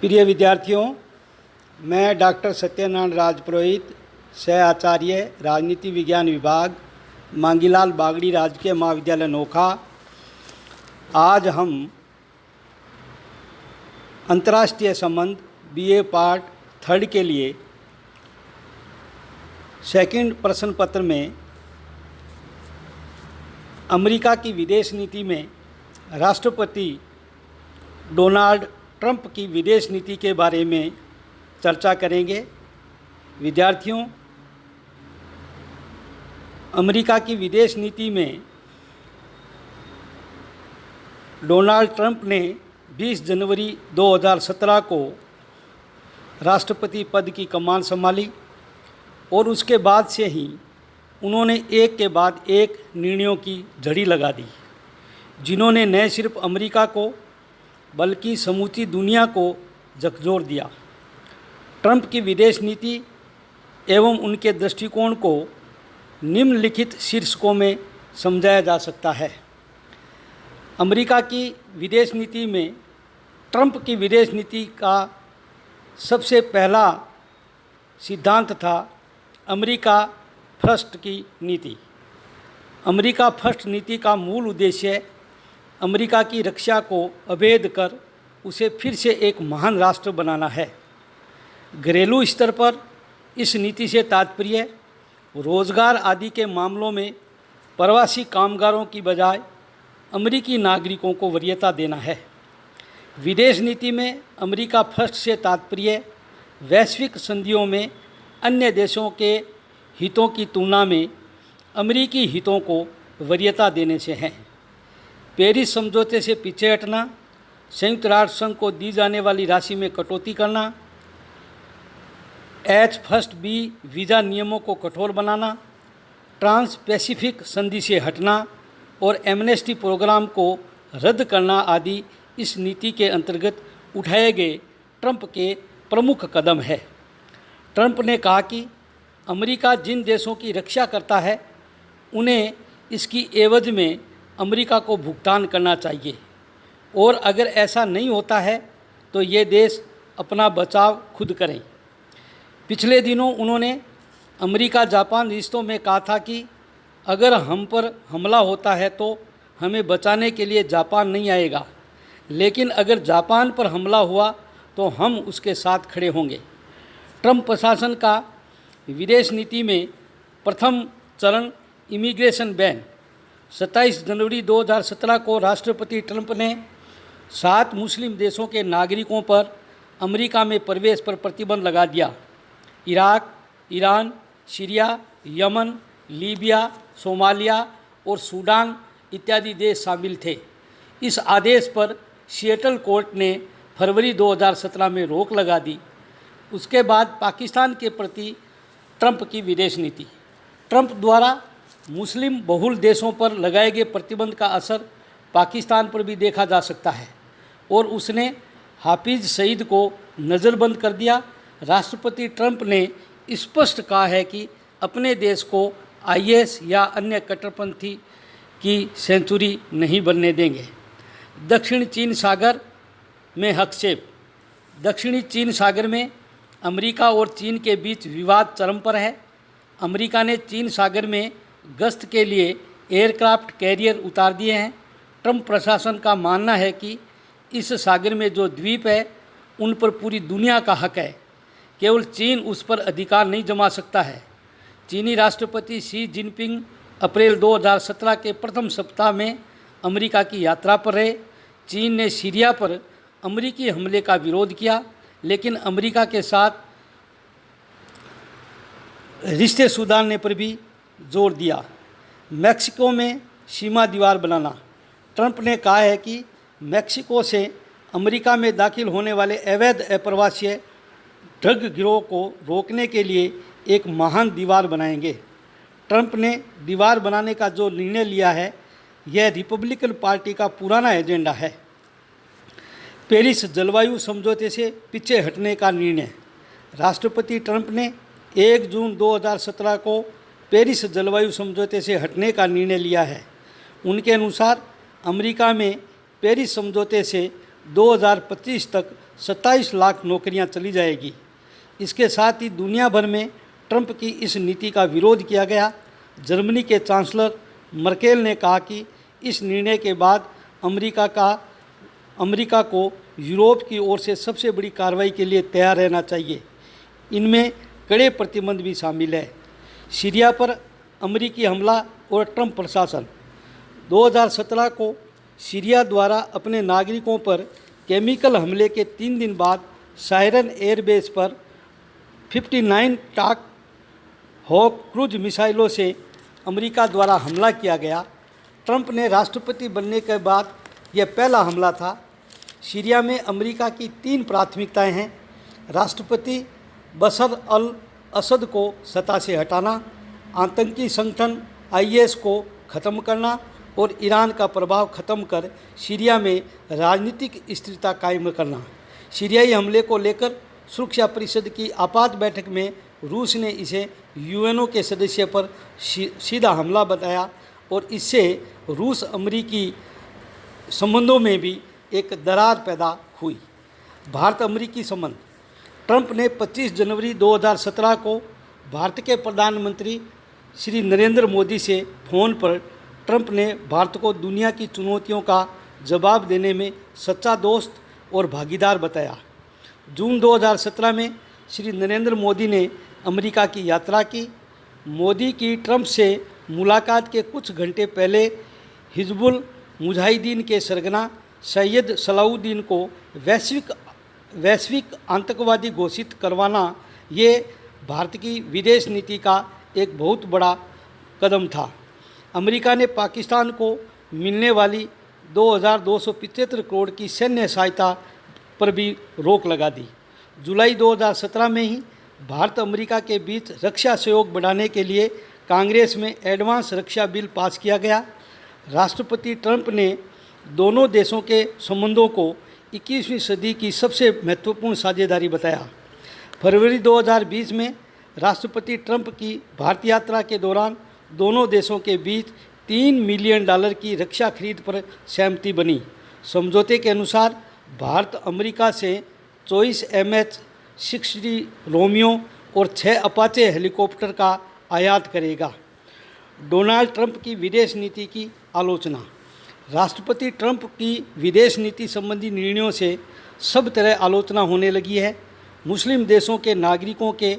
प्रिय विद्यार्थियों, मैं डॉक्टर सत्यनारायण राजपुरोहित, सह आचार्य राजनीति विज्ञान विभाग, मांगीलाल बागड़ी राजकीय महाविद्यालय नोखा। आज हम अंतर्राष्ट्रीय संबंध बीए पार्ट 3 के लिए सेकंड प्रश्न पत्र में अमेरिका की विदेश नीति में राष्ट्रपति डोनाल्ड ट्रंप की विदेश नीति के बारे में चर्चा करेंगे। विद्यार्थियों, अमेरिका की विदेश नीति में डोनाल्ड ट्रंप ने 20 जनवरी 2017 को राष्ट्रपति पद की कमान संभाली और उसके बाद से ही उन्होंने एक के बाद एक निर्णयों की झड़ी लगा दी, जिन्होंने न सिर्फ अमेरिका को बल्कि समूची दुनिया को झकझोर दिया। ट्रंप की विदेश नीति एवं उनके दृष्टिकोण को निम्नलिखित शीर्षकों में समझाया जा सकता है। अमेरिका की विदेश नीति में ट्रंप की विदेश नीति का सबसे पहला सिद्धांत था अमेरिका फर्स्ट की नीति। अमेरिका फर्स्ट नीति का मूल उद्देश्य अमेरिका की रक्षा को अभेद कर उसे फिर से एक महान राष्ट्र बनाना है। घरेलू स्तर पर इस नीति से तात्पर्य रोजगार आदि के मामलों में प्रवासी कामगारों की बजाय अमेरिकी नागरिकों को वरीयता देना है। विदेश नीति में अमेरिका फर्स्ट से तात्पर्य वैश्विक संधियों में अन्य देशों के हितों की तुलना में अमेरिकी हितों को वरीयता देने से है। पेरिस समझौते से पीछे हटना, संयुक्त राष्ट्र संघ को दी जाने वाली राशि में कटौती करना, H-1B वीज़ा नियमों को कठोर बनाना, ट्रांस पैसिफिक संधि से हटना और एमनेस्टी प्रोग्राम को रद्द करना आदि इस नीति के अंतर्गत उठाए गए ट्रंप के प्रमुख कदम है। ट्रंप ने कहा कि अमेरिका जिन देशों की रक्षा करता है उन्हें इसकी एवज में अमेरिका को भुगतान करना चाहिए और अगर ऐसा नहीं होता है तो ये देश अपना बचाव खुद करें। पिछले दिनों उन्होंने अमेरिका जापान रिश्तों में कहा था कि अगर हम पर हमला होता है तो हमें बचाने के लिए जापान नहीं आएगा, लेकिन अगर जापान पर हमला हुआ तो हम उसके साथ खड़े होंगे। ट्रंप प्रशासन का विदेश नीति में प्रथम चरण इमिग्रेशन बैन 27 जनवरी 2017 को राष्ट्रपति ट्रंप ने 7 मुस्लिम देशों के नागरिकों पर अमेरिका में प्रवेश पर प्रतिबंध लगा दिया। Iraq, Iran, Syria, Yemen, Libya, Somalia और सूडान इत्यादि देश शामिल थे। इस आदेश पर सिएटल कोर्ट ने फरवरी 2017 में रोक लगा दी। उसके बाद पाकिस्तान के प्रति ट्रंप की विदेश नीति। ट्रंप द्वारा मुस्लिम बहुल देशों पर लगाए गए प्रतिबंध का असर पाकिस्तान पर भी देखा जा सकता है और उसने हाफिज सईद को नज़रबंद कर दिया। राष्ट्रपति ट्रंप ने स्पष्ट कहा है कि अपने देश को IS या अन्य कट्टरपंथी की सेंचुरी नहीं बनने देंगे। दक्षिण चीन सागर में हस्तक्षेप। दक्षिणी चीन सागर में अमेरिका और चीन के बीच विवाद चरम पर है। अमेरिका ने चीन सागर में गश्त के लिए एयरक्राफ्ट कैरियर उतार दिए हैं। ट्रंप प्रशासन का मानना है कि इस सागर में जो द्वीप है उन पर पूरी दुनिया का हक है, केवल चीन उस पर अधिकार नहीं जमा सकता है। चीनी राष्ट्रपति शी जिनपिंग अप्रैल 2017 के प्रथम सप्ताह में अमेरिका की यात्रा पर रहे। चीन ने सीरिया पर अमेरिकी हमले का विरोध किया, लेकिन अमेरिका के साथ रिश्ते सुधारने पर भी जोर दिया। मैक्सिको में सीमा दीवार बनाना। ट्रंप ने कहा है कि मैक्सिको से अमेरिका में दाखिल होने वाले अवैध अप्रवासी ड्रग गिरोह को रोकने के लिए एक महान दीवार बनाएंगे। ट्रंप ने दीवार बनाने का जो निर्णय लिया है यह रिपब्लिकन पार्टी का पुराना एजेंडा है। पेरिस जलवायु समझौते से पीछे हटने का निर्णय। राष्ट्रपति ट्रंप ने 1 जून 2017 को पेरिस जलवायु समझौते से हटने का निर्णय लिया है। उनके अनुसार अमेरिका में पेरिस समझौते से 2025 तक 27 लाख नौकरियां चली जाएगी। इसके साथ ही दुनिया भर में ट्रंप की इस नीति का विरोध किया गया। जर्मनी के चांसलर मर्केल ने कहा कि इस निर्णय के बाद अमेरिका को यूरोप की ओर से सबसे बड़ी कार्रवाई के लिए तैयार रहना चाहिए। इनमें कड़े प्रतिबंध भी शामिल है। सीरिया पर अमेरिकी हमला और ट्रंप प्रशासन। 2017 को सीरिया द्वारा अपने नागरिकों पर केमिकल हमले के 3 दिन बाद सायरन एयरबेस पर 59 टाक हॉक क्रूज मिसाइलों से अमेरिका द्वारा हमला किया गया। ट्रंप ने राष्ट्रपति बनने के बाद यह पहला हमला था। सीरिया में अमेरिका की 3 प्राथमिकताएं हैं। राष्ट्रपति बशर अल असद को सत्ता से हटाना, आतंकी संगठन IS को ख़त्म करना और ईरान का प्रभाव ख़त्म कर सीरिया में राजनीतिक स्थिरता कायम करना। सीरियाई हमले को लेकर सुरक्षा परिषद की आपात बैठक में रूस ने इसे UNO के सदस्य पर सीधा हमला बताया और इससे रूस अमेरिकी संबंधों में भी एक दरार पैदा हुई। भारत अमेरिकी संबंध। ट्रंप ने 25 जनवरी 2017 को भारत के प्रधानमंत्री श्री नरेंद्र मोदी से फ़ोन पर ट्रंप ने भारत को दुनिया की चुनौतियों का जवाब देने में सच्चा दोस्त और भागीदार बताया। जून 2017 में श्री नरेंद्र मोदी ने अमेरिका की यात्रा की। मोदी की ट्रंप से मुलाकात के कुछ घंटे पहले हिजबुल मुजाहिदीन के सरगना सैयद सलाउद्दीन को वैश्विक आतंकवादी घोषित करवाना ये भारत की विदेश नीति का एक बहुत बड़ा कदम था। अमेरिका ने पाकिस्तान को मिलने वाली 2275 करोड़ की सैन्य सहायता पर भी रोक लगा दी। जुलाई 2017 में ही भारत अमेरिका के बीच रक्षा सहयोग बढ़ाने के लिए कांग्रेस में एडवांस रक्षा बिल पास किया गया। राष्ट्रपति ट्रंप ने दोनों देशों के संबंधों को 21वीं सदी की सबसे महत्वपूर्ण साझेदारी बताया। फरवरी 2020 में राष्ट्रपति ट्रंप की भारत यात्रा के दौरान दोनों देशों के बीच $3 मिलियन की रक्षा खरीद पर सहमति बनी। समझौते के अनुसार भारत अमेरिका से 24 MH-60 रोमियो और 6 अपाचे हेलीकॉप्टर का आयात करेगा। डोनाल्ड ट्रंप की विदेश नीति की आलोचना। राष्ट्रपति ट्रंप की विदेश नीति संबंधी निर्णयों से सब तरह आलोचना होने लगी है। मुस्लिम देशों के नागरिकों के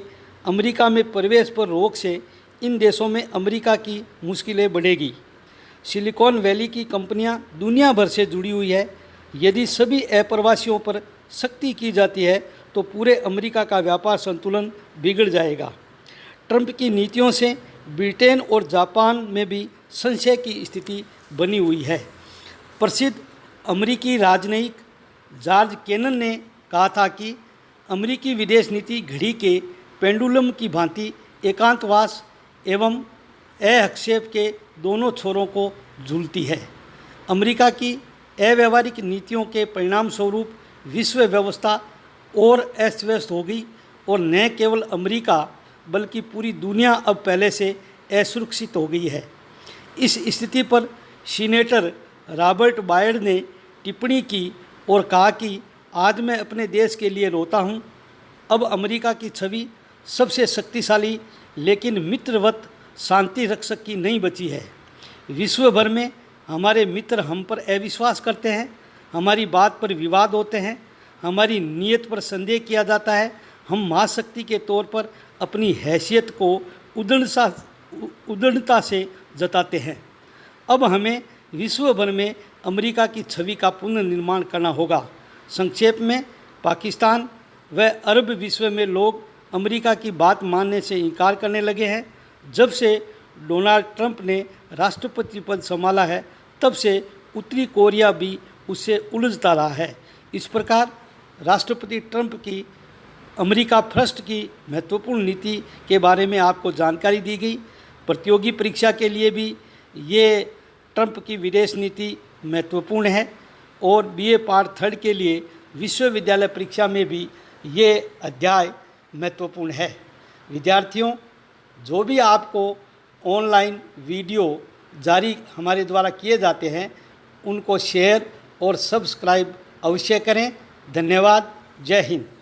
अमेरिका में प्रवेश पर रोक से इन देशों में अमेरिका की मुश्किलें बढ़ेगी। सिलिकॉन वैली की कंपनियां दुनिया भर से जुड़ी हुई है। यदि सभी अप्रवासियों पर सख्ती की जाती है तो पूरे अमेरिका का व्यापार संतुलन बिगड़ जाएगा। ट्रंप की नीतियों से ब्रिटेन और जापान में भी संशय की स्थिति बनी हुई है। प्रसिद्ध अमेरिकी राजनयिक जॉर्ज केनन ने कहा था कि अमेरिकी विदेश नीति घड़ी के पेंडुलम की भांति एकांतवास एवं हस्तक्षेप के दोनों छोरों को झूलती है। अमेरिका की अव्यावहारिक नीतियों के परिणाम स्वरूप विश्व व्यवस्था और अस्त व्यस्त हो गई और न केवल अमेरिका बल्कि पूरी दुनिया अब पहले से असुरक्षित हो गई है। इस स्थिति पर सीनेटर रॉबर्ट बायड ने टिप्पणी की और कहा कि आज मैं अपने देश के लिए रोता हूँ। अब अमेरिका की छवि सबसे शक्तिशाली लेकिन मित्रवत शांति रक्षक की नहीं बची है। विश्व भर में हमारे मित्र हम पर अविश्वास करते हैं, हमारी बात पर विवाद होते हैं, हमारी नीयत पर संदेह किया जाता है। हम महाशक्ति के तौर पर अपनी हैसियत को उद्दंडता से जताते हैं। अब हमें विश्व भर में अमेरिका की छवि का पुनर्निर्माण करना होगा। संक्षेप में, पाकिस्तान व अरब विश्व में लोग अमेरिका की बात मानने से इनकार करने लगे हैं। जब से डोनाल्ड ट्रंप ने राष्ट्रपति पद संभाला है तब से उत्तरी कोरिया भी उससे उलझता रहा है। इस प्रकार राष्ट्रपति ट्रंप की अमेरिका फर्स्ट की महत्वपूर्ण नीति के बारे में आपको जानकारी दी गई। प्रतियोगी परीक्षा के लिए भी ये ट्रंप की विदेश नीति महत्वपूर्ण है और BA पार्ट 3 के लिए विश्वविद्यालय परीक्षा में भी ये अध्याय महत्वपूर्ण है। विद्यार्थियों, जो भी आपको ऑनलाइन वीडियो जारी हमारे द्वारा किए जाते हैं उनको शेयर और सब्सक्राइब अवश्य करें। धन्यवाद। जय हिंद।